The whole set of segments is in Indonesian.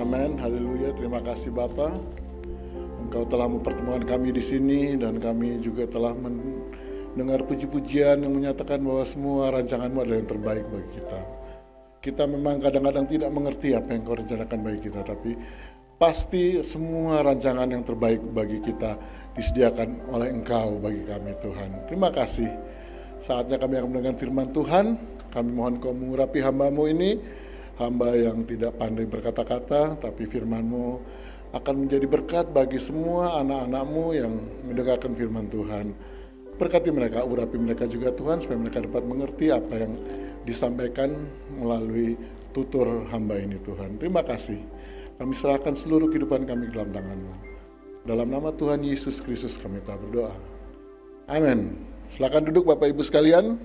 Amin, haleluya. Terima kasih Bapa. Engkau telah mempertemukan kami di sini dan kami juga telah mendengar puji-pujian yang menyatakan bahwa semua rancangan-Mu adalah yang terbaik bagi kita. Kita memang kadang-kadang tidak mengerti apa yang Kau rencanakan bagi kita, tapi pasti semua rancangan yang terbaik bagi kita disediakan oleh Engkau bagi kami Tuhan. Terima kasih. Saatnya kami akan mendengar firman Tuhan. Kami mohon Kau mengurapi hamba-Mu ini, hamba yang tidak pandai berkata-kata, tapi firman-Mu akan menjadi berkat bagi semua anak-anak-Mu yang mendengarkan firman Tuhan. Berkati mereka, urapi mereka juga Tuhan, supaya mereka dapat mengerti apa yang disampaikan melalui tutur hamba ini Tuhan. Terima kasih. Kami serahkan seluruh kehidupan kami ke dalam tangan-Mu. Dalam nama Tuhan Yesus Kristus kami telah berdoa. Amin. Silakan duduk Bapak Ibu sekalian.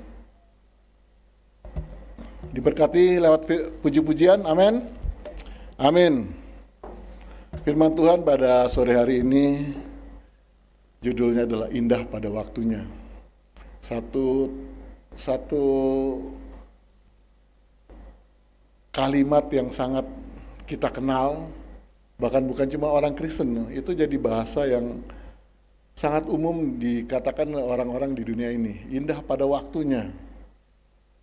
Diberkati lewat puji-pujian. Amin. Amin. Firman Tuhan pada sore hari ini judulnya adalah indah pada waktunya. Satu kalimat yang sangat kita kenal, bahkan bukan cuma orang Kristen, itu jadi bahasa yang sangat umum dikatakan oleh orang-orang di dunia ini. Indah pada waktunya.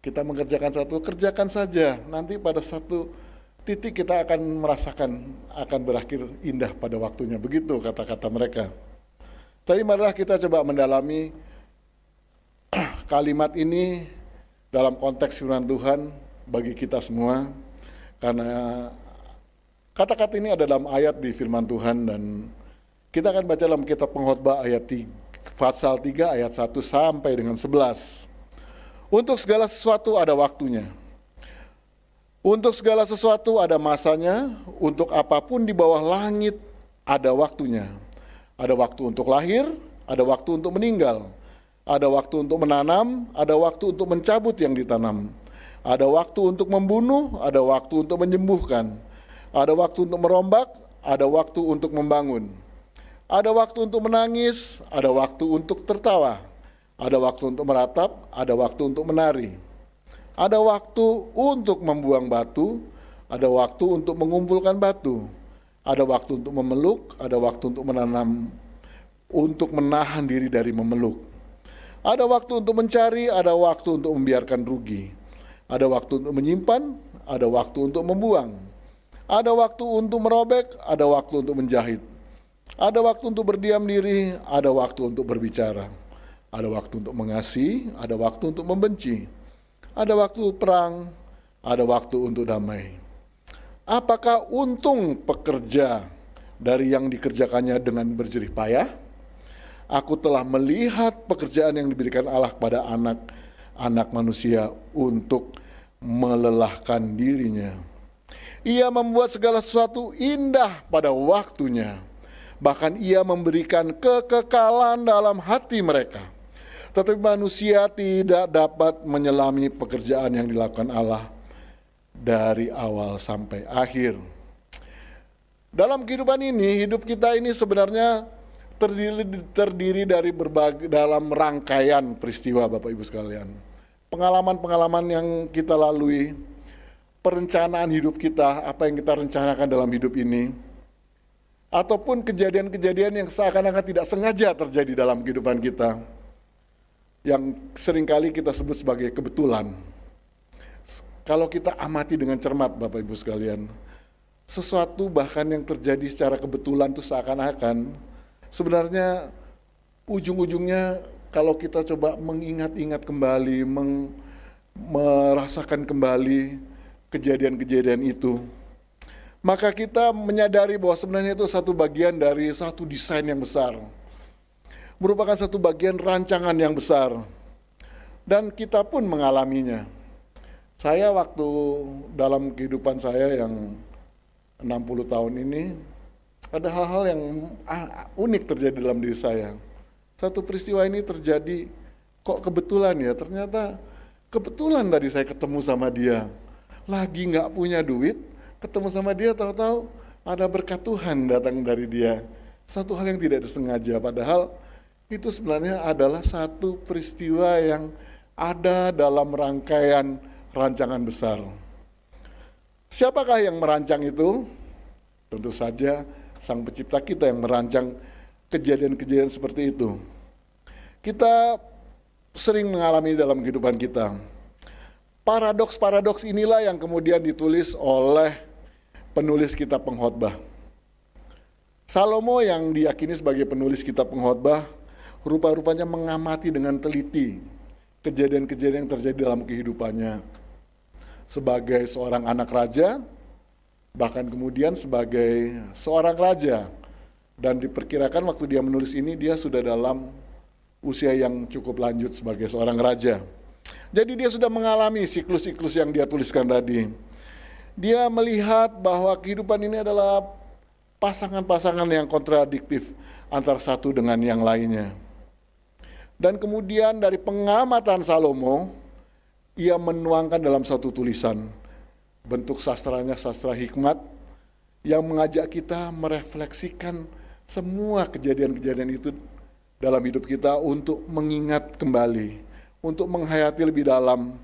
Kita mengerjakan sesuatu, kerjakan saja. Nanti pada satu titik kita akan merasakan akan berakhir indah pada waktunya. Begitu kata-kata mereka. Tapi marilah kita coba mendalami kalimat ini dalam konteks firman Tuhan bagi kita semua. Karena kata-kata ini ada dalam ayat di firman Tuhan dan kita akan baca dalam kitab Pengkhotbah pasal 3 ayat 1 sampai dengan 11. Untuk segala sesuatu ada waktunya. Untuk segala sesuatu ada masanya, untuk apapun di bawah langit ada waktunya. Ada waktu untuk lahir, ada waktu untuk meninggal. Ada waktu untuk menanam, ada waktu untuk mencabut yang ditanam. Ada waktu untuk membunuh, ada waktu untuk menyembuhkan. Ada waktu untuk merombak, ada waktu untuk membangun. Ada waktu untuk menangis, ada waktu untuk tertawa. Ada waktu untuk meratap, ada waktu untuk menari. Ada waktu untuk membuang batu, ada waktu untuk mengumpulkan batu. Ada waktu untuk memeluk, ada waktu untuk menanam, untuk menahan diri dari memeluk. Ada waktu untuk mencari, ada waktu untuk membiarkan rugi. Ada waktu untuk menyimpan, ada waktu untuk membuang. Ada waktu untuk merobek, ada waktu untuk menjahit. Ada waktu untuk berdiam diri, ada waktu untuk berbicara. Ada waktu untuk mengasihi, ada waktu untuk membenci. Ada waktu perang, ada waktu untuk damai. Apakah untung pekerja dari yang dikerjakannya dengan berjerih payah? Aku telah melihat pekerjaan yang diberikan Allah kepada anak manusia untuk melelahkan dirinya. Ia membuat segala sesuatu indah pada waktunya. Bahkan ia memberikan kekekalan dalam hati mereka. Tetapi manusia tidak dapat menyelami pekerjaan yang dilakukan Allah dari awal sampai akhir. Dalam kehidupan ini, hidup kita ini sebenarnya terdiri dari berbagai dalam rangkaian peristiwa Bapak Ibu sekalian. Pengalaman-pengalaman yang kita lalui, perencanaan hidup kita, apa yang kita rencanakan dalam hidup ini, ataupun kejadian-kejadian yang seakan-akan tidak sengaja terjadi dalam kehidupan kita, yang seringkali kita sebut sebagai kebetulan. Kalau kita amati dengan cermat Bapak Ibu sekalian, sesuatu bahkan yang terjadi secara kebetulan itu seakan-akan sebenarnya ujung-ujungnya kalau kita coba mengingat-ingat kembali, merasakan kembali kejadian-kejadian itu, maka kita menyadari bahwa sebenarnya itu satu bagian dari satu desain yang besar. Merupakan satu bagian rancangan yang besar. Dan kita pun mengalaminya. Saya waktu dalam kehidupan saya yang 60 tahun ini, ada hal-hal yang unik terjadi dalam diri saya. Satu peristiwa ini terjadi, kok kebetulan ya, ternyata kebetulan tadi saya ketemu sama dia. Lagi gak punya duit, ketemu sama dia, tahu-tahu ada berkat Tuhan datang dari dia. Satu hal yang tidak disengaja, padahal itu sebenarnya adalah satu peristiwa yang ada dalam rangkaian rancangan besar. Siapakah yang merancang itu? Tentu saja Sang Pencipta kita yang merancang kejadian-kejadian seperti itu. Kita sering mengalami dalam kehidupan kita. Paradoks-paradoks inilah yang kemudian ditulis oleh penulis kitab pengkhotbah. Salomo yang diyakini sebagai penulis kitab pengkhotbah rupa-rupanya mengamati dengan teliti kejadian-kejadian yang terjadi dalam kehidupannya. Sebagai seorang anak raja, bahkan kemudian sebagai seorang raja. Dan diperkirakan waktu dia menulis ini, dia sudah dalam usia yang cukup lanjut sebagai seorang raja. Jadi dia sudah mengalami siklus-siklus yang dia tuliskan tadi. Dia melihat bahwa kehidupan ini adalah pasangan-pasangan yang kontradiktif antara satu dengan yang lainnya. Dan kemudian dari pengamatan Salomo, ia menuangkan dalam satu tulisan. Bentuk sastranya sastra hikmat yang mengajak kita merefleksikan semua kejadian-kejadian itu dalam hidup kita untuk mengingat kembali, untuk menghayati lebih dalam.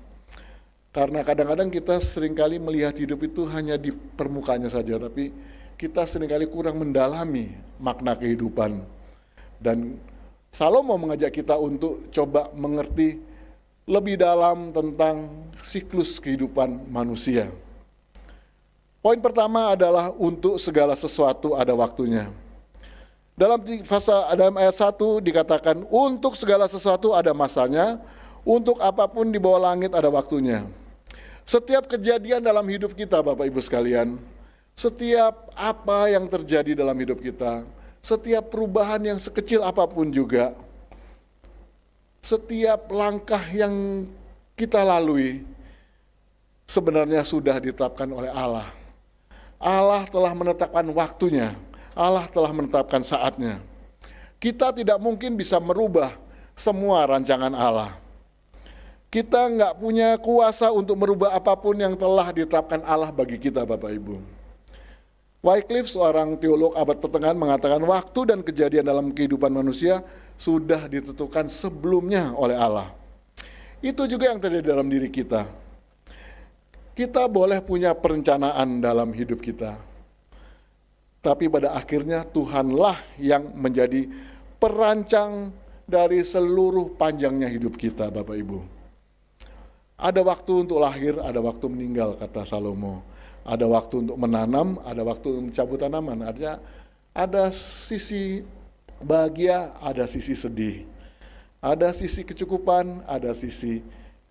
Karena kadang-kadang kita seringkali melihat hidup itu hanya di permukaannya saja, tapi kita seringkali kurang mendalami makna kehidupan. Dan Salomo mengajak kita untuk coba mengerti lebih dalam tentang siklus kehidupan manusia. Poin pertama adalah untuk segala sesuatu ada waktunya. Dalam ayat 1 dikatakan untuk segala sesuatu ada masanya, untuk apapun di bawah langit ada waktunya. Setiap kejadian dalam hidup kita Bapak Ibu sekalian, setiap apa yang terjadi dalam hidup kita, setiap perubahan yang sekecil apapun juga, setiap langkah yang kita lalui sebenarnya sudah ditetapkan oleh Allah. Allah telah menetapkan waktunya, Allah telah menetapkan saatnya. Kita tidak mungkin bisa merubah semua rancangan Allah. Kita nggak punya kuasa untuk merubah apapun yang telah ditetapkan Allah bagi kita Bapak Ibu. Wycliffe, seorang teolog abad pertengahan, mengatakan waktu dan kejadian dalam kehidupan manusia sudah ditentukan sebelumnya oleh Allah. Itu juga yang terjadi dalam diri kita. Kita boleh punya perencanaan dalam hidup kita, tapi pada akhirnya Tuhanlah yang menjadi perancang dari seluruh panjangnya hidup kita Bapak Ibu. Ada waktu untuk lahir, ada waktu meninggal, kata Salomo. Ada waktu untuk menanam, ada waktu untuk mencabut tanaman. Ada sisi bahagia, ada sisi sedih. Ada sisi kecukupan, ada sisi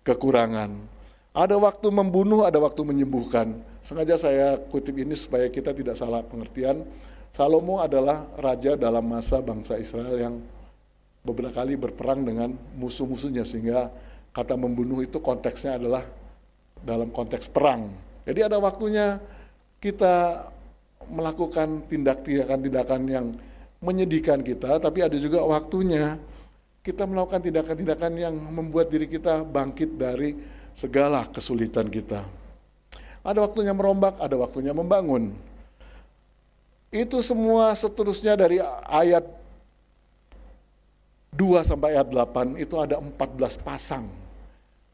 kekurangan. Ada waktu membunuh, ada waktu menyembuhkan. Sengaja saya kutip ini supaya kita tidak salah pengertian. Salomo adalah raja dalam masa bangsa Israel yang beberapa kali berperang dengan musuh-musuhnya, sehingga kata membunuh itu konteksnya adalah dalam konteks perang. Jadi ada waktunya kita melakukan tindakan-tindakan yang menyedihkan kita, tapi ada juga waktunya kita melakukan tindakan-tindakan yang membuat diri kita bangkit dari segala kesulitan kita. Ada waktunya merombak, ada waktunya membangun. Itu semua seterusnya dari ayat 2 sampai ayat 8 itu ada 14 pasang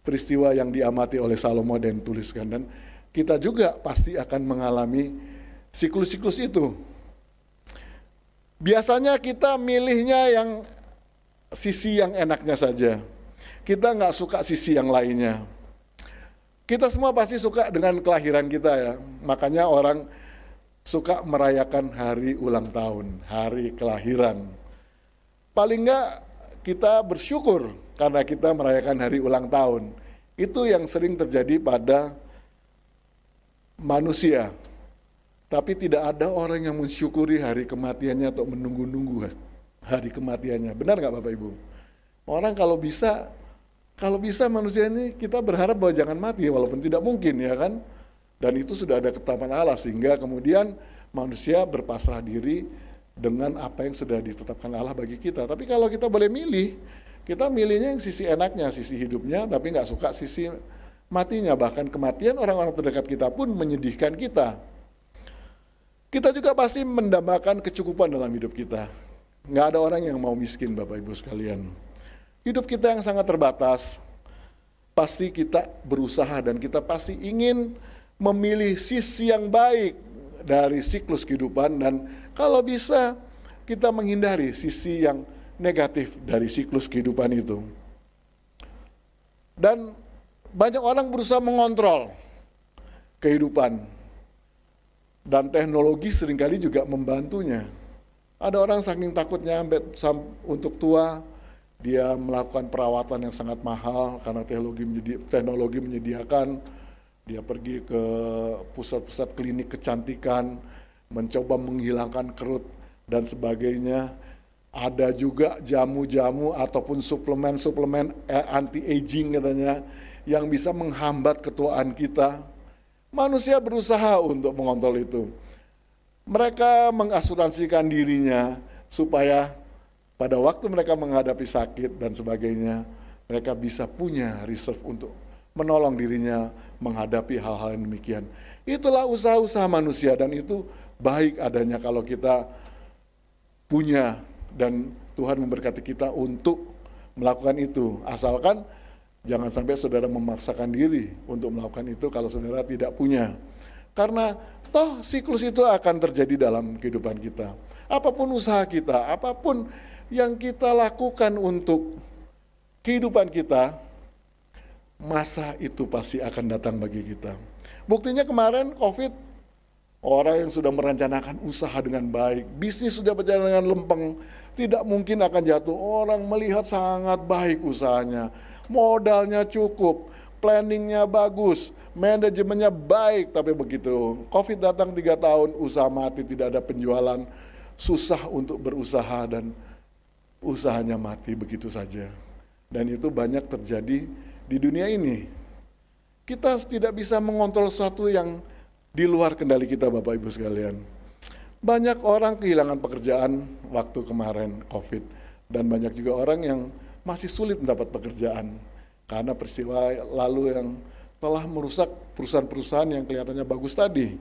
peristiwa yang diamati oleh Salomo dan tuliskan. Dan kita juga pasti akan mengalami siklus-siklus itu. Biasanya kita milihnya yang sisi yang enaknya saja. Kita nggak suka sisi yang lainnya. Kita semua pasti suka dengan kelahiran kita ya. Makanya orang suka merayakan hari ulang tahun, hari kelahiran. Paling nggak kita bersyukur karena kita merayakan hari ulang tahun. Itu yang sering terjadi pada manusia, tapi tidak ada orang yang mensyukuri hari kematiannya atau menunggu-nunggu hari kematiannya. Benar nggak Bapak Ibu? Orang kalau bisa manusia ini kita berharap bahwa jangan mati, walaupun tidak mungkin ya kan. Dan itu sudah ada ketetapan Allah, sehingga kemudian manusia berpasrah diri dengan apa yang sudah ditetapkan Allah bagi kita. Tapi kalau kita boleh milih, kita milihnya yang sisi enaknya, sisi hidupnya, tapi nggak suka sisi matinya. Bahkan kematian orang-orang terdekat kita pun menyedihkan kita. Kita juga pasti mendambakan kecukupan dalam hidup kita. Nggak ada orang yang mau miskin Bapak Ibu sekalian. Hidup kita yang sangat terbatas, pasti kita berusaha dan kita pasti ingin memilih sisi yang baik dari siklus kehidupan, dan kalau bisa kita menghindari sisi yang negatif dari siklus kehidupan itu. Dan banyak orang berusaha mengontrol kehidupan, dan teknologi seringkali juga membantunya. Ada orang saking takutnya untuk tua, dia melakukan perawatan yang sangat mahal karena teknologi menyediakan. Dia pergi ke pusat-pusat klinik kecantikan, mencoba menghilangkan kerut dan sebagainya. Ada juga jamu-jamu ataupun suplemen-suplemen anti-aging katanya, yang bisa menghambat ketuaan kita. Manusia berusaha untuk mengontrol itu. Mereka mengasuransikan dirinya supaya pada waktu mereka menghadapi sakit dan sebagainya, mereka bisa punya reserve untuk menolong dirinya menghadapi hal-hal yang demikian. Itulah usaha-usaha manusia, dan itu baik adanya kalau kita punya, dan Tuhan memberkati kita untuk melakukan itu. Asalkan jangan sampai saudara memaksakan diri untuk melakukan itu kalau saudara tidak punya. Karena toh siklus itu akan terjadi dalam kehidupan kita. Apapun usaha kita, apapun yang kita lakukan untuk kehidupan kita, masa itu pasti akan datang bagi kita. Buktinya kemarin COVID, orang yang sudah merencanakan usaha dengan baik, bisnis sudah berjalan dengan lempeng, tidak mungkin akan jatuh. Orang melihat sangat baik usahanya, modalnya cukup, planningnya bagus, manajemennya baik, tapi begitu COVID datang 3 tahun, usaha mati, tidak ada penjualan, susah untuk berusaha, dan usahanya mati begitu saja. Dan itu banyak terjadi di dunia ini. Kita tidak bisa mengontrol sesuatu yang di luar kendali kita, Bapak Ibu sekalian. Banyak orang kehilangan pekerjaan waktu kemarin COVID, dan banyak juga orang yang masih sulit mendapat pekerjaan karena peristiwa lalu yang telah merusak perusahaan-perusahaan yang kelihatannya bagus tadi.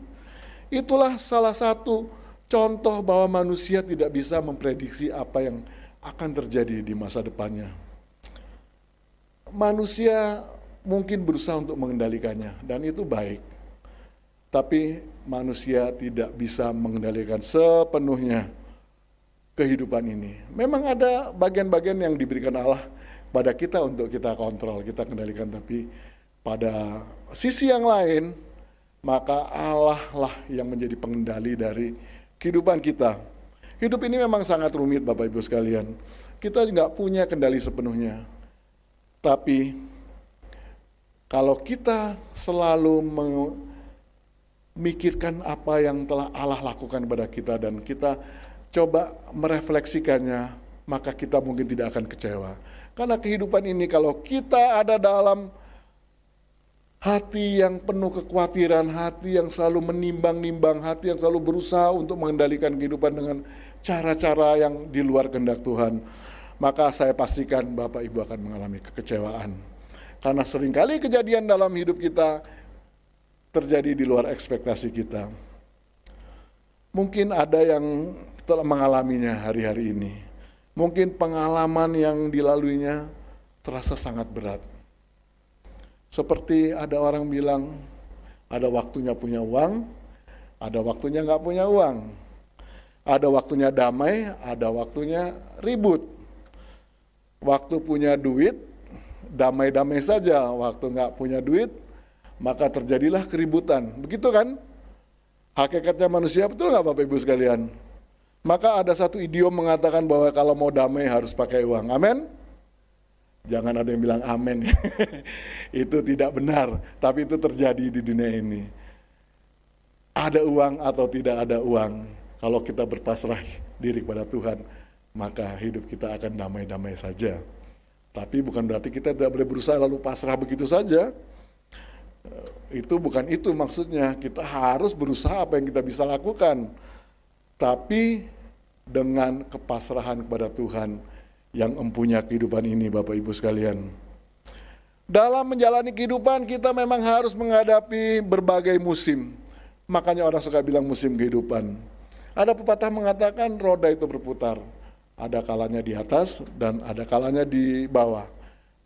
Itulah salah satu contoh bahwa manusia tidak bisa memprediksi apa yang akan terjadi di masa depannya. Manusia mungkin berusaha untuk mengendalikannya, dan itu baik. Tapi manusia tidak bisa mengendalikan sepenuhnya kehidupan ini. Memang ada bagian-bagian yang diberikan Allah pada kita untuk kita kontrol, kita kendalikan, tapi pada sisi yang lain, maka Allah lah yang menjadi pengendali dari kehidupan kita. Hidup ini memang sangat rumit, Bapak Ibu sekalian. Kita nggak punya kendali sepenuhnya. Tapi kalau kita selalu memikirkan apa yang telah Allah lakukan kepada kita, dan kita coba merefleksikannya, maka kita mungkin tidak akan kecewa. Karena kehidupan ini kalau kita ada dalam hati yang penuh kekhawatiran, hati yang selalu menimbang-nimbang, hati yang selalu berusaha untuk mengendalikan kehidupan dengan cara-cara yang di luar kehendak Tuhan, maka saya pastikan Bapak Ibu akan mengalami kekecewaan. Karena seringkali kejadian dalam hidup kita terjadi di luar ekspektasi kita. Mungkin ada yang telah mengalaminya hari-hari ini. Mungkin pengalaman yang dilaluinya terasa sangat berat. Seperti ada orang bilang, ada waktunya punya uang, ada waktunya nggak punya uang. Ada waktunya damai, ada waktunya ribut. Waktu punya duit, damai-damai saja. Waktu nggak punya duit, maka terjadilah keributan. Begitu kan? Hakikatnya manusia, betul nggak Bapak Ibu sekalian? Maka ada satu idiom mengatakan bahwa kalau mau damai harus pakai uang. Amin? Jangan ada yang bilang amin. Itu tidak benar, tapi itu terjadi di dunia ini. Ada uang atau tidak ada uang, kalau kita berpasrah diri kepada Tuhan, maka hidup kita akan damai-damai saja. Tapi bukan berarti kita tidak boleh berusaha lalu pasrah begitu saja. Itu bukan itu maksudnya. Kita harus berusaha apa yang kita bisa lakukan, tapi dengan kepasrahan kepada Tuhan yang empunya kehidupan ini, Bapak Ibu sekalian. Dalam menjalani kehidupan kita memang harus menghadapi berbagai musim. Makanya orang suka bilang musim kehidupan. Ada pepatah mengatakan roda itu berputar. Ada kalanya di atas dan ada kalanya di bawah.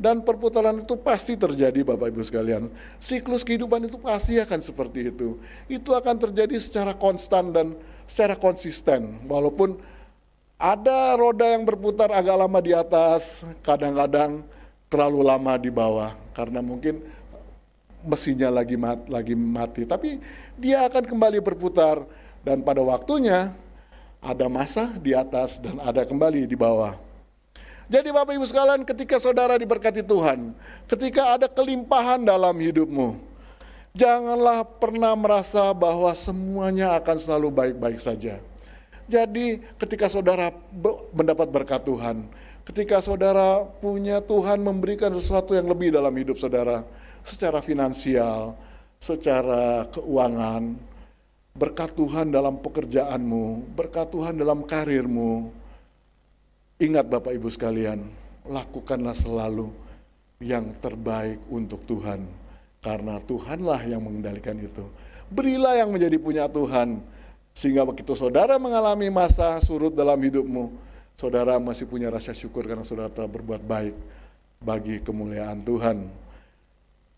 Dan perputaran itu pasti terjadi Bapak Ibu sekalian. Siklus kehidupan itu pasti akan seperti itu. Itu akan terjadi secara konstan dan secara konsisten. Walaupun ada roda yang berputar agak lama di atas, kadang-kadang terlalu lama di bawah. Karena mungkin mesinnya lagi mati. Tapi dia akan kembali berputar. Dan pada waktunya ada masa di atas dan ada kembali di bawah. Jadi Bapak Ibu sekalian, ketika saudara diberkati Tuhan, ketika ada kelimpahan dalam hidupmu, janganlah pernah merasa bahwa semuanya akan selalu baik-baik saja. Jadi ketika saudara mendapat berkat Tuhan, ketika saudara punya Tuhan memberikan sesuatu yang lebih dalam hidup saudara, secara finansial, secara keuangan, berkat Tuhan dalam pekerjaanmu, berkat Tuhan dalam karirmu, ingat Bapak Ibu sekalian, lakukanlah selalu yang terbaik untuk Tuhan. Karena Tuhanlah yang mengendalikan itu. Berilah yang menjadi punya Tuhan. Sehingga begitu saudara mengalami masa surut dalam hidupmu, saudara masih punya rasa syukur karena saudara telah berbuat baik bagi kemuliaan Tuhan.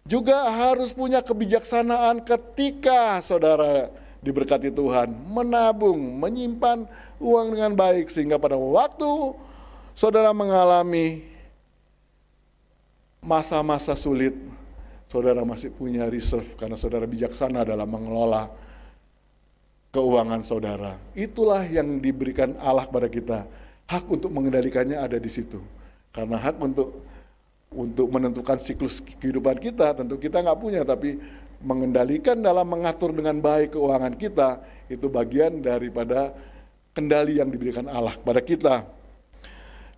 Juga harus punya kebijaksanaan ketika saudara diberkati Tuhan. Menabung, menyimpan uang dengan baik. Sehingga pada waktu saudara mengalami masa-masa sulit, saudara masih punya reserve karena saudara bijaksana dalam mengelola keuangan saudara. Itulah yang diberikan Allah kepada kita. Hak untuk mengendalikannya ada di situ. Karena hak untuk menentukan siklus kehidupan kita, tentu kita nggak punya, tapi mengendalikan dalam mengatur dengan baik keuangan kita, itu bagian daripada kendali yang diberikan Allah kepada kita.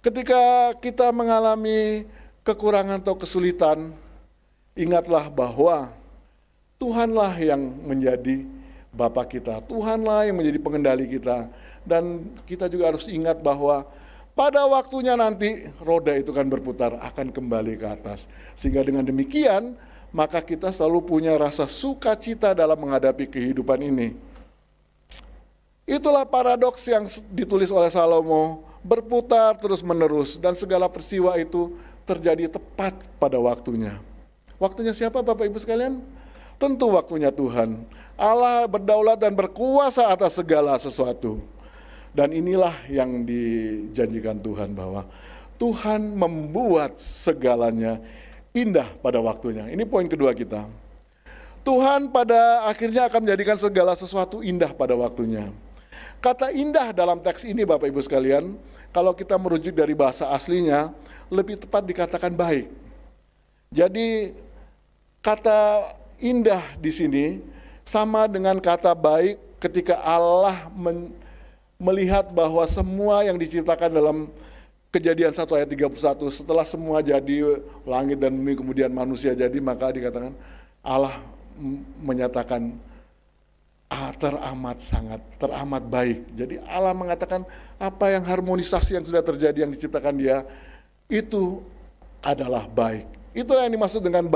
Ketika kita mengalami kekurangan atau kesulitan, ingatlah bahwa Tuhanlah yang menjadi Bapa kita, Tuhanlah yang menjadi pengendali kita. Dan kita juga harus ingat bahwa pada waktunya nanti roda itu kan berputar, akan kembali ke atas. Sehingga dengan demikian, maka kita selalu punya rasa sukacita dalam menghadapi kehidupan ini. Itulah paradoks yang ditulis oleh Salomo, berputar terus-menerus, dan segala peristiwa itu terjadi tepat pada waktunya. Waktunya siapa Bapak Ibu sekalian? Tentu waktunya Tuhan. Allah berdaulat dan berkuasa atas segala sesuatu. Dan inilah yang dijanjikan Tuhan, bahwa Tuhan membuat segalanya indah pada waktunya. Ini poin kedua kita. Tuhan pada akhirnya akan menjadikan segala sesuatu indah pada waktunya. Kata indah dalam teks ini Bapak Ibu sekalian, kalau kita merujuk dari bahasa aslinya, lebih tepat dikatakan baik. Jadi kata indah di sini sama dengan kata baik ketika Allah melihat bahwa semua yang diciptakan dalam Kejadian 1 ayat 31, setelah semua jadi, langit dan bumi kemudian manusia jadi, maka dikatakan Allah menyatakan teramat baik. Jadi Allah mengatakan apa yang harmonisasi yang sudah terjadi, yang diciptakan Dia, itu adalah baik. Itu yang dimaksud dengan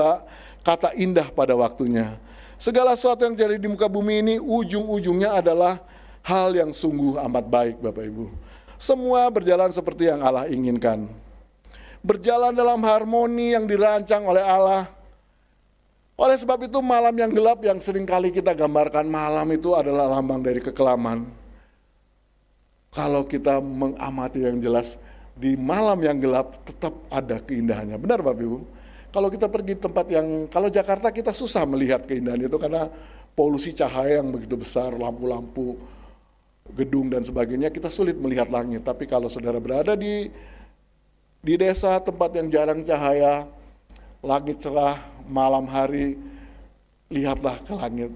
kata indah pada waktunya. Segala sesuatu yang terjadi di muka bumi ini ujung-ujungnya adalah hal yang sungguh amat baik Bapak Ibu. Semua berjalan seperti yang Allah inginkan. Berjalan dalam harmoni yang dirancang oleh Allah. Oleh sebab itu malam yang gelap yang seringkali kita gambarkan, malam itu adalah lambang dari kekelaman. Kalau kita mengamati yang jelas, di malam yang gelap tetap ada keindahannya. Benar Bapak Ibu? Kalau kita pergi tempat yang, kalau Jakarta kita susah melihat keindahan itu karena polusi cahaya yang begitu besar, lampu-lampu, gedung dan sebagainya, kita sulit melihat langit. Tapi kalau saudara berada di desa, tempat yang jarang cahaya, langit cerah, malam hari, lihatlah ke langit,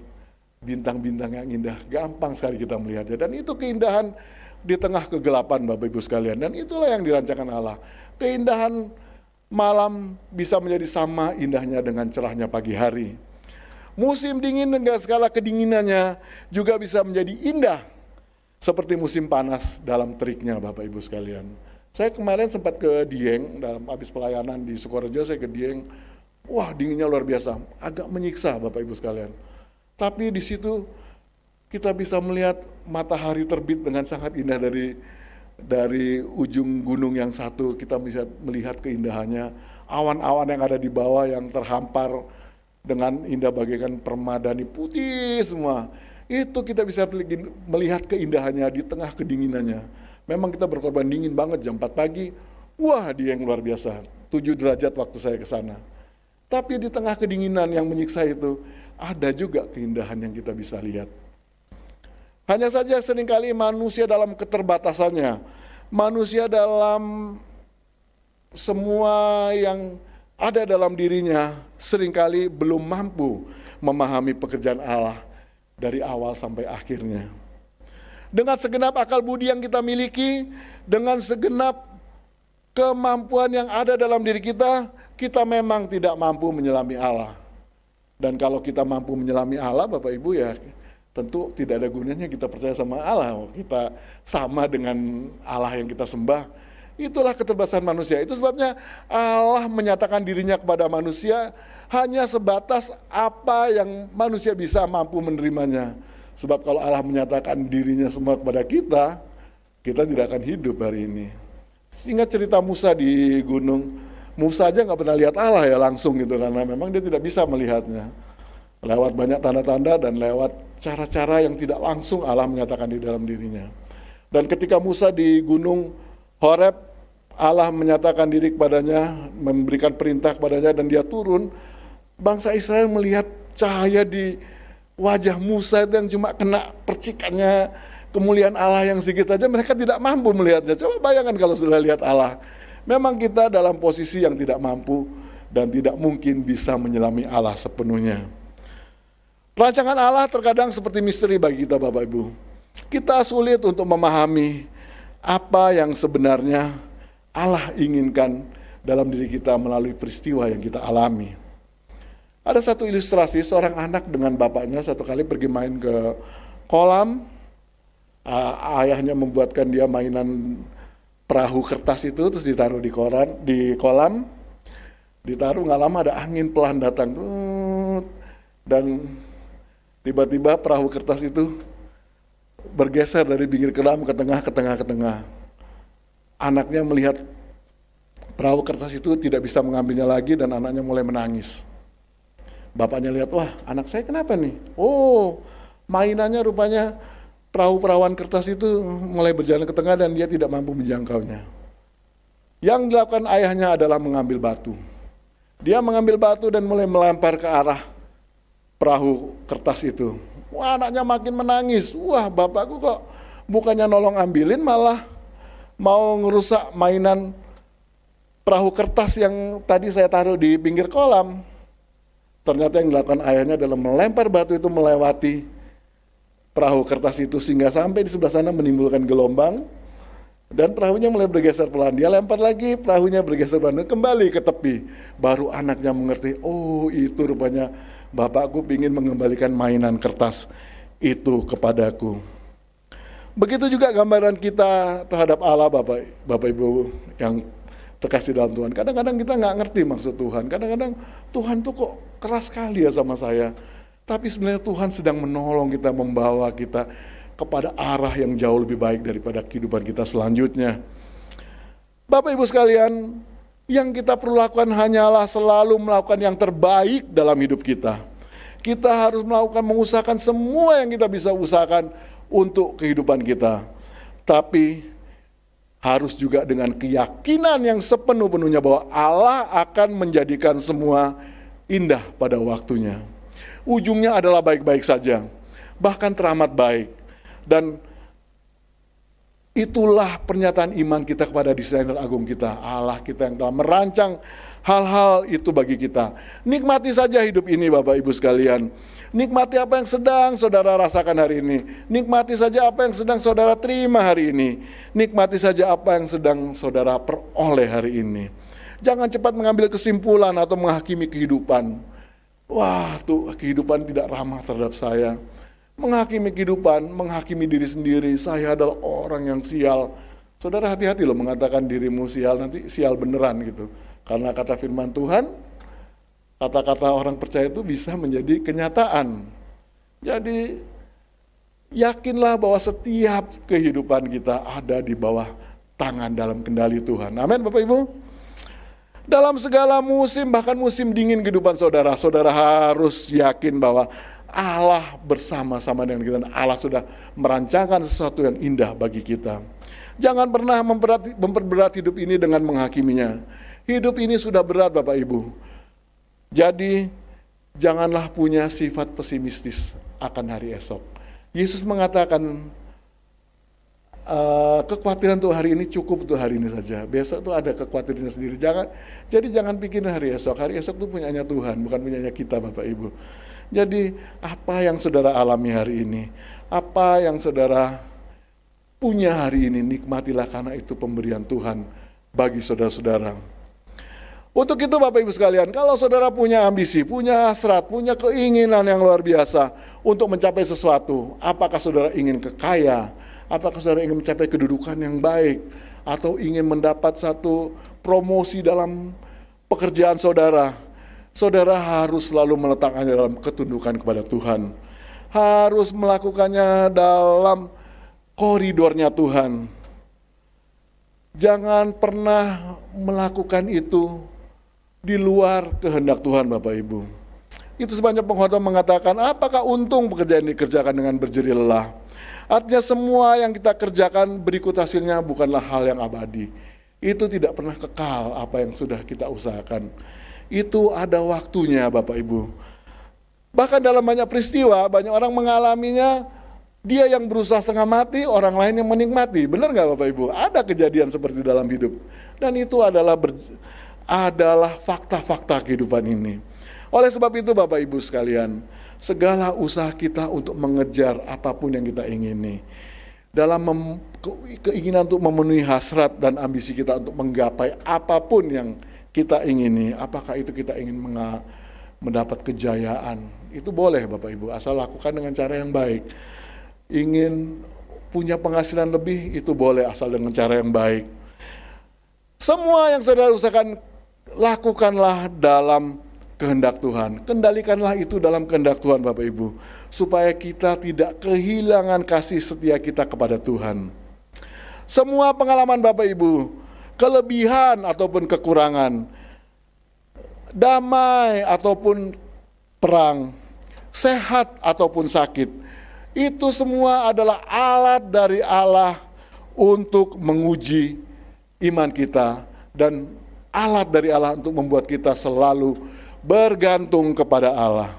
bintang-bintang yang indah, gampang sekali kita melihatnya. Dan itu keindahan di tengah kegelapan Bapak Ibu sekalian. Dan itulah yang dirancangkan Allah. Keindahan malam bisa menjadi sama indahnya dengan cerahnya pagi hari. Musim dingin dengan segala kedinginannya juga bisa menjadi indah seperti musim panas dalam teriknya Bapak Ibu sekalian. Saya kemarin sempat ke Dieng, dalam habis pelayanan di Sukorejo saya ke Dieng. Wah, dinginnya luar biasa, agak menyiksa Bapak Ibu sekalian. Tapi di situ kita bisa melihat matahari terbit dengan sangat indah dari ujung gunung yang satu. Kita bisa melihat keindahannya, awan-awan yang ada di bawah yang terhampar dengan indah bagaikan permadani putih semua. Itu kita bisa melihat keindahannya di tengah kedinginannya. Memang kita berkorban dingin banget jam 4 pagi. Wah, dia yang luar biasa. 7 derajat waktu saya ke sana. Tapi di tengah kedinginan yang menyiksa itu, ada juga keindahan yang kita bisa lihat. Hanya saja seringkali manusia dalam keterbatasannya, manusia dalam semua yang ada dalam dirinya seringkali belum mampu memahami pekerjaan Allah dari awal sampai akhirnya. Dengan segenap akal budi yang kita miliki, dengan segenap kemampuan yang ada dalam diri kita, kita memang tidak mampu menyelami Allah. Dan kalau kita mampu menyelami Allah, Bapak Ibu, ya tentu tidak ada gunanya kita percaya sama Allah. Kita sama dengan Allah yang kita sembah. Itulah keterbatasan manusia. Itu sebabnya Allah menyatakan dirinya kepada manusia hanya sebatas apa yang manusia bisa mampu menerimanya. Sebab kalau Allah menyatakan dirinya semua kepada kita, kita tidak akan hidup hari ini. Ingat cerita Musa di gunung. Musa aja nggak pernah lihat Allah ya langsung gitu, karena memang dia tidak bisa melihatnya. Lewat banyak tanda-tanda dan lewat cara-cara yang tidak langsung Allah menyatakan di dalam dirinya. Dan ketika Musa di gunung Horeb, Allah menyatakan diri kepadanya, memberikan perintah kepadanya dan dia turun. Bangsa Israel melihat cahaya di wajah Musa itu yang cuma kena percikannya kemuliaan Allah yang sedikit saja, mereka tidak mampu melihatnya. Coba bayangkan kalau sudah lihat Allah. Memang kita dalam posisi yang tidak mampu dan tidak mungkin bisa menyelami Allah sepenuhnya. Rancangan Allah terkadang seperti misteri bagi kita, Bapak Ibu. Kita sulit untuk memahami apa yang sebenarnya Allah inginkan dalam diri kita melalui peristiwa yang kita alami. Ada satu ilustrasi, seorang anak dengan bapaknya satu kali pergi main ke kolam. Ayahnya membuatkan dia mainan perahu kertas itu, terus ditaruh di kolam. Ditaruh, nggak lama ada angin pelan datang. Dan tiba-tiba perahu kertas itu bergeser dari pinggir kolam ke tengah. Anaknya melihat perahu kertas itu tidak bisa mengambilnya lagi dan anaknya mulai menangis. Bapaknya lihat, wah anak saya kenapa nih? Oh, mainannya rupanya perahu-perahuan kertas itu mulai berjalan ke tengah dan dia tidak mampu menjangkaunya. Yang dilakukan ayahnya adalah mengambil batu. Dia mengambil batu dan mulai melempar ke arah perahu kertas itu. Wah, anaknya makin menangis. Wah, bapakku kok bukannya nolong ambilin malah mau ngerusak mainan perahu kertas yang tadi saya taruh di pinggir kolam. Ternyata yang dilakukan ayahnya adalah melempar batu itu melewati perahu kertas itu sehingga sampai di sebelah sana menimbulkan gelombang dan perahunya mulai bergeser pelan. Dia lempar lagi, perahunya bergeser pelan, kembali ke tepi. Baru anaknya mengerti, oh itu rupanya bapakku ingin mengembalikan mainan kertas itu kepadaku. Begitu juga gambaran kita terhadap Allah, Bapak Ibu yang terkasih dalam Tuhan. Kadang-kadang kita nggak ngerti maksud Tuhan. Kadang-kadang Tuhan tuh kok keras sekali ya sama saya. Tapi sebenarnya Tuhan sedang menolong kita, membawa kita kepada arah yang jauh lebih baik daripada kehidupan kita selanjutnya. Bapak Ibu sekalian, yang kita perlu lakukan hanyalah selalu melakukan yang terbaik dalam hidup kita. Kita harus mengusahakan semua yang kita bisa usahakan untuk kehidupan kita. Tapi harus juga dengan keyakinan yang sepenuh-penuhnya bahwa Allah akan menjadikan semua indah pada waktunya. Ujungnya adalah baik-baik saja, bahkan teramat baik. Dan itulah pernyataan iman kita kepada desainer agung kita, Allah kita yang telah merancang hal-hal itu bagi kita. Nikmati saja hidup ini Bapak Ibu sekalian. Nikmati apa yang sedang saudara rasakan hari ini. Nikmati saja apa yang sedang saudara terima hari ini. Nikmati saja apa yang sedang saudara peroleh hari ini. Jangan cepat mengambil kesimpulan atau menghakimi kehidupan. Wah, tuh kehidupan tidak ramah terhadap saya. Menghakimi kehidupan, menghakimi diri sendiri, saya adalah orang yang sial. Saudara hati-hati loh mengatakan dirimu sial, nanti sial beneran gitu. Karena kata firman Tuhan, kata-kata orang percaya itu bisa menjadi kenyataan. Jadi yakinlah bahwa setiap kehidupan kita ada di bawah tangan dalam kendali Tuhan. Amin Bapak Ibu. Dalam segala musim, bahkan musim dingin kehidupan saudara, saudara harus yakin bahwa Allah bersama-sama dengan kita. Allah sudah merancangkan sesuatu yang indah bagi kita. Jangan pernah memperberat hidup ini dengan menghakiminya. Hidup ini sudah berat Bapak Ibu. Jadi janganlah punya sifat pesimistis akan hari esok. Yesus mengatakan kekhawatiran untuk hari ini cukup untuk hari ini saja. Besok itu ada kekhawatirannya sendiri. Jangan pikirin hari esok. Hari esok itu punyanya Tuhan, bukan punyanya kita Bapak Ibu. Jadi apa yang saudara alami hari ini, apa yang saudara punya hari ini, nikmatilah karena itu pemberian Tuhan bagi saudara-saudara. Untuk itu Bapak Ibu sekalian, kalau saudara punya ambisi, punya hasrat, punya keinginan yang luar biasa untuk mencapai sesuatu, apakah saudara ingin kekaya, apakah saudara ingin mencapai kedudukan yang baik, atau ingin mendapat satu promosi dalam pekerjaan saudara, saudara harus selalu meletakkannya dalam ketundukan kepada Tuhan. Harus melakukannya dalam koridornya Tuhan. Jangan pernah melakukan itu di luar kehendak Tuhan Bapak Ibu. Itu sebabnya pengkhotbah mengatakan, apakah untung pekerjaan dikerjakan dengan berjerih lelah? Artinya semua yang kita kerjakan berikut hasilnya bukanlah hal yang abadi. Itu tidak pernah kekal apa yang sudah kita usahakan. Itu ada waktunya Bapak Ibu. Bahkan dalam banyak peristiwa, banyak orang mengalaminya, dia yang berusaha setengah mati, orang lain yang menikmati. Benar nggak Bapak Ibu? Ada kejadian seperti dalam hidup. Dan itu adalah fakta-fakta kehidupan ini. Oleh sebab itu Bapak Ibu sekalian, segala usaha kita untuk mengejar apapun yang kita ingini, dalam keinginan untuk memenuhi hasrat dan ambisi kita untuk menggapai apapun yang kita ingini, apakah itu kita ingin mendapat kejayaan, itu boleh Bapak Ibu, asal lakukan dengan cara yang baik. Ingin punya penghasilan lebih, itu boleh asal dengan cara yang baik. Semua yang saudara usahakan, lakukanlah dalam kehendak Tuhan. Kendalikanlah itu dalam kehendak Tuhan Bapak Ibu, supaya kita tidak kehilangan kasih setia kita kepada Tuhan. Semua pengalaman Bapak Ibu, kelebihan ataupun kekurangan, damai ataupun perang, sehat ataupun sakit, itu semua adalah alat dari Allah untuk menguji iman kita, dan alat dari Allah untuk membuat kita selalu bergantung kepada Allah.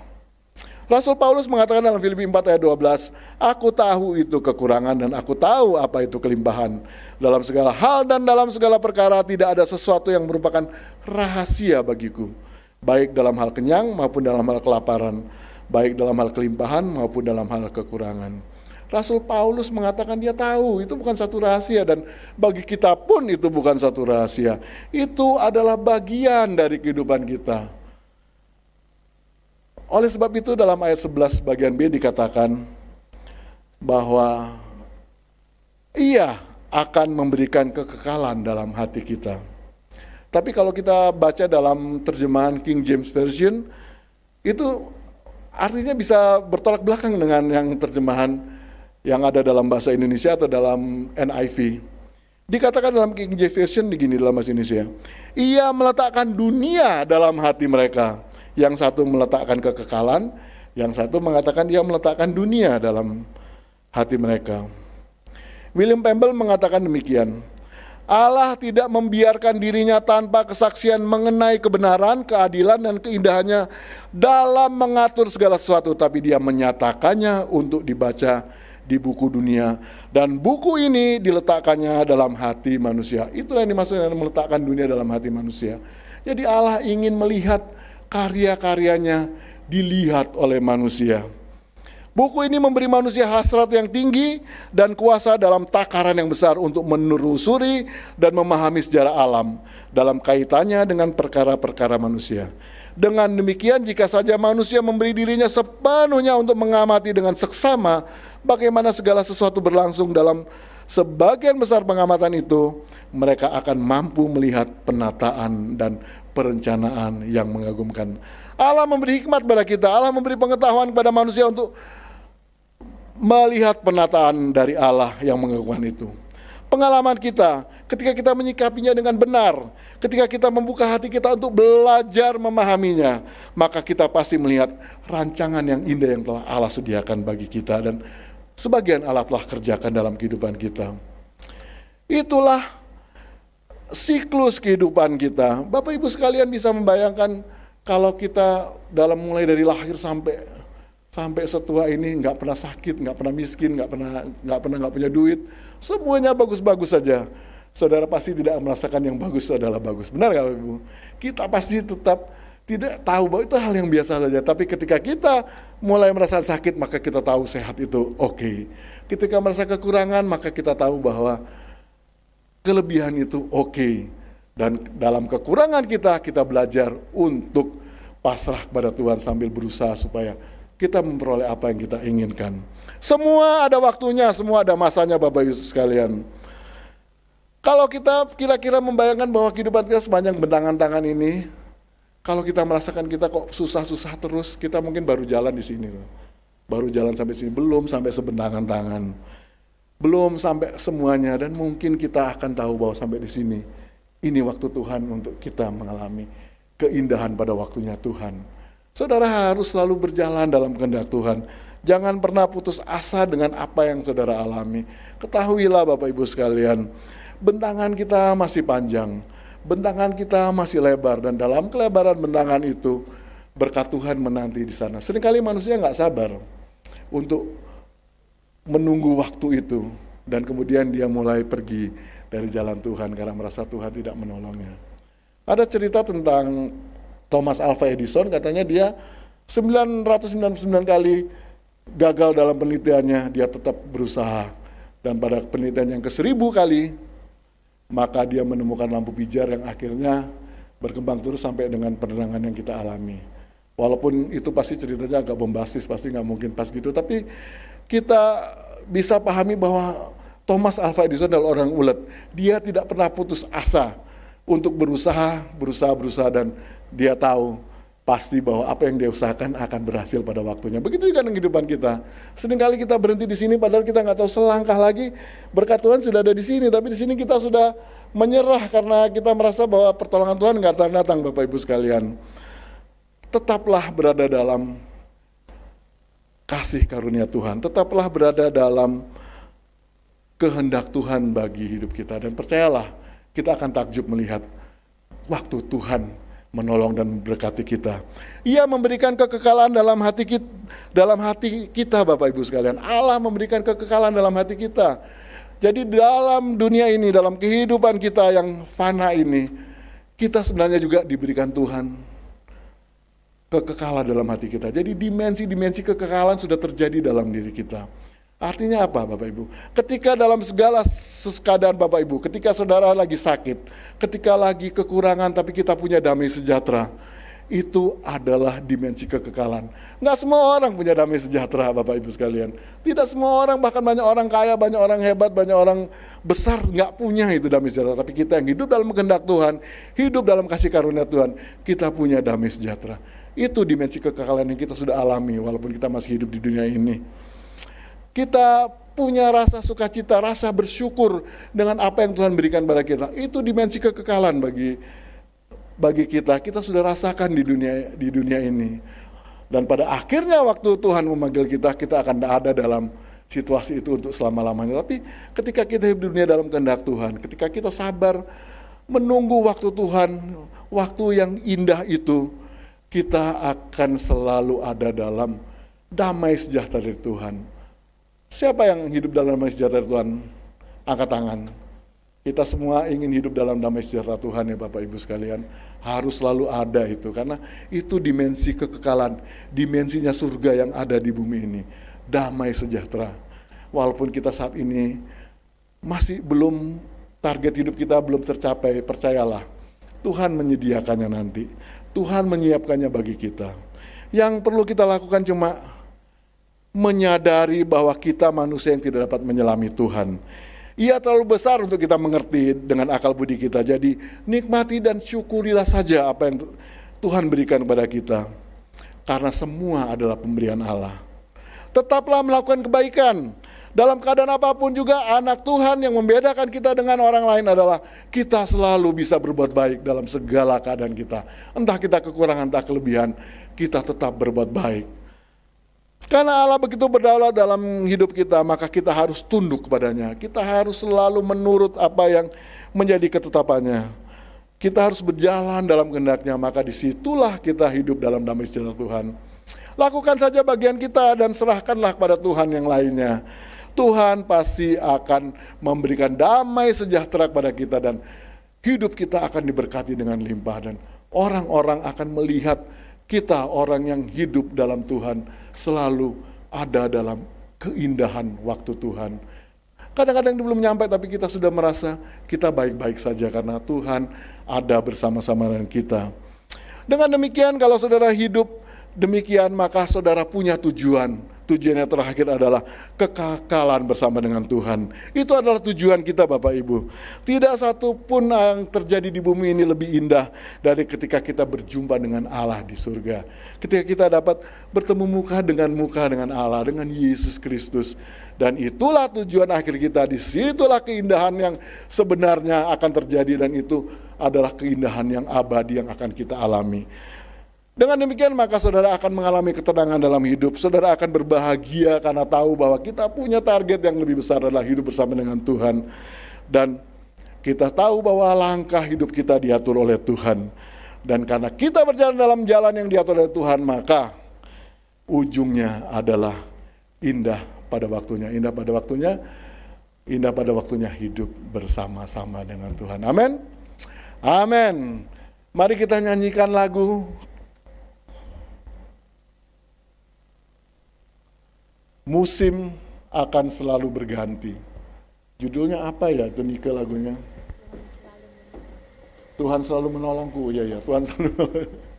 Rasul Paulus mengatakan dalam Filipi 4 ayat 12, aku tahu itu kekurangan dan aku tahu apa itu kelimpahan. Dalam segala hal dan dalam segala perkara tidak ada sesuatu yang merupakan rahasia bagiku, baik dalam hal kenyang maupun dalam hal kelaparan, baik dalam hal kelimpahan maupun dalam hal kekurangan. Rasul Paulus mengatakan dia tahu itu bukan satu rahasia, dan bagi kita pun itu bukan satu rahasia. Itu adalah bagian dari kehidupan kita. Oleh sebab itu dalam ayat 11 bagian B dikatakan bahwa Ia akan memberikan kekekalan dalam hati kita. Tapi kalau kita baca dalam terjemahan King James Version, itu artinya bisa bertolak belakang dengan yang terjemahan yang ada dalam bahasa Indonesia atau dalam NIV. Dikatakan dalam King James Version begini dalam bahasa Indonesia, Ia meletakkan dunia dalam hati mereka. Yang satu meletakkan kekekalan, yang satu mengatakan Ia meletakkan dunia dalam hati mereka. William Campbell mengatakan demikian, Allah tidak membiarkan dirinya tanpa kesaksian mengenai kebenaran, keadilan, dan keindahannya dalam mengatur segala sesuatu, tapi Dia menyatakannya untuk dibaca di buku dunia, dan buku ini diletakkannya dalam hati manusia. Itulah yang dimaksud dengan meletakkan dunia dalam hati manusia. Jadi Allah ingin melihat karya-karyanya dilihat oleh manusia. Buku ini memberi manusia hasrat yang tinggi dan kuasa dalam takaran yang besar untuk menelusuri dan memahami sejarah alam dalam kaitannya dengan perkara-perkara manusia. Dengan demikian, jika saja manusia memberi dirinya sepenuhnya untuk mengamati dengan seksama bagaimana segala sesuatu berlangsung dalam sebagian besar pengamatan itu, mereka akan mampu melihat penataan dan perencanaan yang mengagumkan. Allah memberi hikmat kepada kita, Allah memberi pengetahuan kepada manusia untuk melihat penataan dari Allah yang mengagumkan itu. pengalaman kita, ketika kita menyikapinya dengan benar, ketika kita membuka hati kita untuk belajar memahaminya, maka kita pasti melihat rancangan yang indah yang telah Allah sediakan bagi kita, dan sebagian Allah telah kerjakan dalam kehidupan kita. Itulah siklus kehidupan kita. Bapak Ibu sekalian bisa membayangkan kalau kita dalam mulai dari lahir sampai setua ini nggak pernah sakit, nggak pernah miskin, nggak punya duit, semuanya bagus-bagus saja. Saudara pasti tidak merasakan yang bagus adalah bagus. Benar nggak Ibu? Kita pasti tetap tidak tahu bahwa itu hal yang biasa saja. Tapi ketika kita mulai merasakan sakit, maka kita tahu sehat itu oke. Ketika merasa kekurangan, maka kita tahu bahwa kelebihan itu oke. Dan dalam kekurangan kita belajar untuk pasrah kepada Tuhan sambil berusaha supaya kita memperoleh apa yang kita inginkan. Semua ada waktunya, semua ada masanya Bapak Ibu sekalian. Kalau kita kira-kira membayangkan bahwa kehidupan kita sepanjang bentangan tangan ini, kalau kita merasakan kita kok susah-susah terus, kita mungkin baru jalan di sini. Baru jalan sampai sini, belum sampai sebentangan tangan. Belum sampai semuanya, dan mungkin kita akan tahu bahwa sampai di sini, ini waktu Tuhan untuk kita mengalami keindahan pada waktunya Tuhan. Saudara harus selalu berjalan dalam kehendak Tuhan. Jangan pernah putus asa dengan apa yang saudara alami. Ketahuilah Bapak Ibu sekalian, bentangan kita masih panjang, bentangan kita masih lebar, dan dalam kelebaran bentangan itu berkat Tuhan menanti di sana. Seringkali manusia nggak sabar untuk menunggu waktu itu, dan kemudian dia mulai pergi dari jalan Tuhan karena merasa Tuhan tidak menolongnya. Ada cerita tentang Thomas Alva Edison, katanya dia 999 kali gagal dalam penelitiannya, dia tetap berusaha. Dan pada penelitian yang ke-1000 kali, maka dia menemukan lampu pijar yang akhirnya berkembang terus sampai dengan penerangan yang kita alami. Walaupun itu pasti ceritanya agak bombastis, pasti nggak mungkin pas gitu, tapi kita bisa pahami bahwa Thomas Alva Edison adalah orang ulet. Dia tidak pernah putus asa untuk berusaha, dan dia tahu pasti bahwa apa yang dia usahakan akan berhasil pada waktunya. Begitu juga dengan kehidupan kita. Seringkali kita berhenti di sini padahal kita nggak tahu selangkah lagi berkat Tuhan sudah ada di sini, tapi di sini kita sudah menyerah karena kita merasa bahwa pertolongan Tuhan nggak datang. Bapak Ibu sekalian, tetaplah berada dalam kasih karunia Tuhan, tetaplah berada dalam kehendak Tuhan bagi hidup kita, dan percayalah kita akan takjub melihat waktu Tuhan menolong dan memberkati kita. Ia memberikan kekekalan dalam hati kita Bapak Ibu sekalian. Allah memberikan kekekalan dalam hati kita. Jadi dalam dunia ini, dalam kehidupan kita yang fana ini, kita sebenarnya juga diberikan Tuhan kekekalan dalam hati kita. Jadi dimensi-dimensi kekekalan sudah terjadi dalam diri kita. Artinya apa Bapak Ibu? Ketika dalam segala keadaan Bapak Ibu, ketika saudara lagi sakit, ketika lagi kekurangan tapi kita punya damai sejahtera, itu adalah dimensi kekekalan. Nggak semua orang punya damai sejahtera Bapak Ibu sekalian. Tidak semua orang, bahkan banyak orang kaya, banyak orang hebat, banyak orang besar nggak punya itu damai sejahtera. Tapi kita yang hidup dalam kehendak Tuhan, hidup dalam kasih karunia Tuhan, kita punya damai sejahtera. Itu dimensi kekekalan yang kita sudah alami walaupun kita masih hidup di dunia ini. Kita punya rasa sukacita, rasa bersyukur dengan apa yang Tuhan berikan pada kita. Itu dimensi kekekalan bagi kita. Kita sudah rasakan di dunia ini. Dan pada akhirnya waktu Tuhan memanggil kita, kita akan ada dalam situasi itu untuk selama-lamanya. Tapi ketika kita hidup di dunia dalam kehendak Tuhan, ketika kita sabar menunggu waktu Tuhan, waktu yang indah itu, kita akan selalu ada dalam damai sejahtera dari Tuhan. Siapa yang hidup dalam damai sejahtera Tuhan? Angkat tangan. Kita semua ingin hidup dalam damai sejahtera Tuhan ya Bapak Ibu sekalian. Harus selalu ada itu, karena itu dimensi kekekalan, dimensinya surga yang ada di bumi ini. Damai sejahtera. Walaupun kita saat ini masih belum, target hidup kita belum tercapai, percayalah Tuhan menyediakannya nanti. Tuhan menyiapkannya bagi kita. Yang perlu kita lakukan cuma menyadari bahwa kita manusia yang tidak dapat menyelami Tuhan. Ia terlalu besar untuk kita mengerti dengan akal budi kita. Jadi nikmati dan syukurilah saja apa yang Tuhan berikan kepada kita. Karena semua adalah pemberian Allah. Tetaplah melakukan kebaikan Dalam keadaan apapun juga anak Tuhan yang membedakan kita dengan orang lain adalah kita selalu bisa berbuat baik dalam segala keadaan kita. Entah kita kekurangan, entah kelebihan, kita tetap berbuat baik. Karena Allah begitu berdaulat dalam hidup kita, maka kita harus tunduk kepadanya. Kita harus selalu menurut apa yang menjadi ketetapannya. Kita harus berjalan dalam kehendaknya, maka disitulah kita hidup dalam damai sejahtera Tuhan. Lakukan saja bagian kita dan serahkanlah kepada Tuhan yang lainnya. Tuhan pasti akan memberikan damai sejahtera kepada kita dan hidup kita akan diberkati dengan limpah. Dan orang-orang akan melihat kita orang yang hidup dalam Tuhan selalu ada dalam keindahan waktu Tuhan. Kadang-kadang belum nyampe tapi kita sudah merasa kita baik-baik saja karena Tuhan ada bersama-sama dengan kita. Dengan demikian kalau saudara hidup demikian maka saudara punya tujuan. Tujuan yang terakhir adalah kekekalan bersama dengan Tuhan. Itu adalah tujuan kita Bapak Ibu. Tidak satu pun yang terjadi di bumi ini lebih indah dari ketika kita berjumpa dengan Allah di surga. Ketika kita dapat bertemu muka dengan Allah, dengan Yesus Kristus. Dan itulah tujuan akhir kita. Disitulah keindahan yang sebenarnya akan terjadi dan itu adalah keindahan yang abadi yang akan kita alami. Dengan demikian maka saudara akan mengalami ketenangan dalam hidup. Saudara akan berbahagia karena tahu bahwa kita punya target yang lebih besar adalah hidup bersama dengan Tuhan. Dan kita tahu bahwa langkah hidup kita diatur oleh Tuhan. Dan karena kita berjalan dalam jalan yang diatur oleh Tuhan, maka ujungnya adalah indah pada waktunya. Indah pada waktunya hidup bersama-sama dengan Tuhan. Amin. Amin. Mari kita nyanyikan lagu Musim akan selalu berganti. Judulnya apa ya itu Nike lagunya? Tuhan selalu menolongku. Ya, Tuhan selalu menolongku.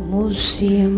Musim